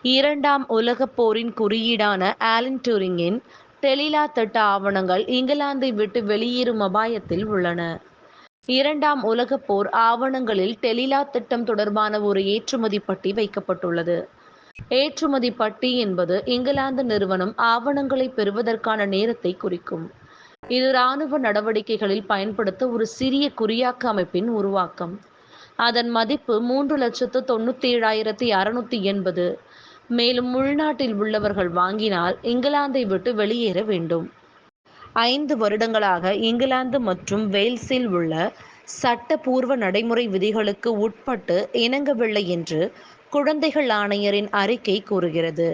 இரண்டாம் உலகப் போரின் குறியீடான ஆலன் டியூரிங்கின் டெலிலா திட்ட ஆவணங்கள் இங்கிலாந்தை விட்டு வெளியேறும் அபாயத்தில் உள்ளன. இரண்டாம் உலகப் போர் ஆவணங்களில் டெலிலா திட்டம் தொடர்பான ஒரு ஏற்றுமதி பட்டி வைக்கப்பட்டுள்ளது. ஏற்றுமதி பட்டி என்பது இங்கிலாந்து நிறுவனம் ஆவணங்களை பெறுவதற்கான நேரத்தை குறிக்கும். இது இராணுவ நடவடிக்கைகளில் பயன்படுத்த ஒரு சிறிய குறியாக்க அமைப்பின் உருவாக்கம். அதன் மதிப்பு 3,97,680. மேலும் உள்நாட்டில் உள்ளவர்கள் வாங்கினால் இங்கிலாந்தை விட்டு வெளியேற வேண்டும். 5 வருடங்களாக இங்கிலாந்து மற்றும் வேல்ஸில் உள்ள சட்டபூர்வ நடைமுறை விதிகளுக்கு உட்பட்டு இணங்கவில்லை என்று குழந்தைகள் ஆணையரின் அறிக்கை கூறுகிறது.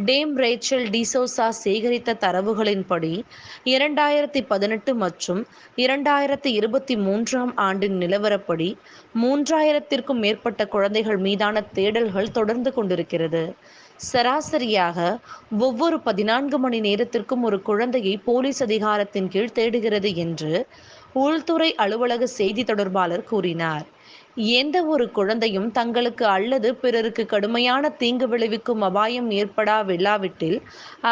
டேம் ரேச்சல் டிசோசா சேகரித்த தரவுகளின்படி 2018 மற்றும் 2023 ஆண்டின் நிலவரப்படி 3000க்கும் மேற்பட்ட குழந்தைகள் மீதான தேடல்கள் தொடர்ந்து கொண்டிருக்கிறது. சராசரியாக ஒவ்வொரு 14 மணி நேரத்திற்கும் ஒரு குழந்தையை போலீஸ் அதிகாரத்தின் கீழ் தேடுகிறது என்று உள்துறை அலுவலக செய்தி தொடர்பாளர் கூறினார். எந்த ஒரு குழந்தையும் தங்களுக்கு அல்லது பிறருக்கு கடுமையான தீங்கு விளைவிக்கும் அபாயம் ஏற்படாவிட்டால்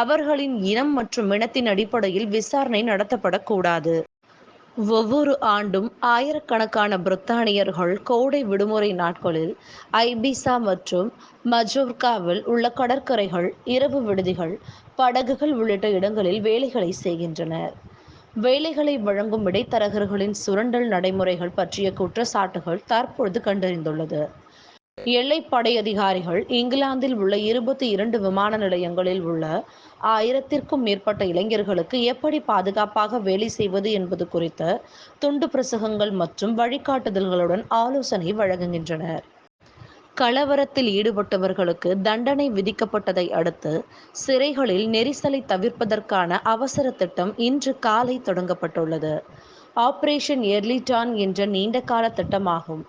அவர்களின் இனம் மற்றும் இனத்தின் அடிப்படையில் விசாரணை நடத்தப்படக்கூடாது. ஒவ்வொரு ஆண்டும் ஆயிரக்கணக்கான பிரித்தானியர்கள் கோடை விடுமுறை நாட்களில் ஐபிசா மற்றும் மஜோர்காவில் உள்ள கடற்கரைகள், இரவு விடுதிகள், படகுகள் உள்ளிட்ட இடங்களில் வேலைகளை செய்கின்றனர். வேலைகளை வழங்கும் இடைத்தரகர்களின் சுரண்டல் நடைமுறைகள் பற்றிய குற்றச்சாட்டுகள் தற்பொழுது கண்டறிந்துள்ளது. எல்லைப்படை அதிகாரிகள் இங்கிலாந்தில் உள்ள 22 விமான நிலையங்களில் உள்ள 1000க்கும் மேற்பட்ட இளைஞர்களுக்கு எப்படி பாதுகாப்பாக வேலை செய்வது என்பது குறித்த துண்டு பிரசுரங்கள் மற்றும் வழிகாட்டுதல்களுடன் ஆலோசனை வழங்குகின்றனர். கலவரத்தில் ஈடுபட்டவர்களுக்கு தண்டனை விதிக்கப்பட்டதை அடுத்து சிறைகளில் நெரிசலை தவிர்ப்பதற்கான அவசர திட்டம் இன்று காலை தொடங்கப்பட்டுள்ளது. ஆபரேஷன் எர்லி டான் என்ற நீண்டகால திட்டமாகும்.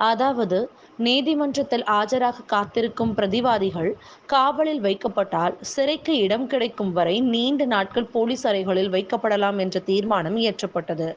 அதாவது, நீதிமன்றத்தில் ஆஜராக காத்திருக்கும் பிரதிவாதிகள் காவலில் வைக்கப்பட்டால் சிறைக்கு இடம் கிடைக்கும் வரை நீண்ட நாட்கள் போலீஸ் அறைகளில் வைக்கப்படலாம் என்ற தீர்மானம் இயற்றப்பட்டது.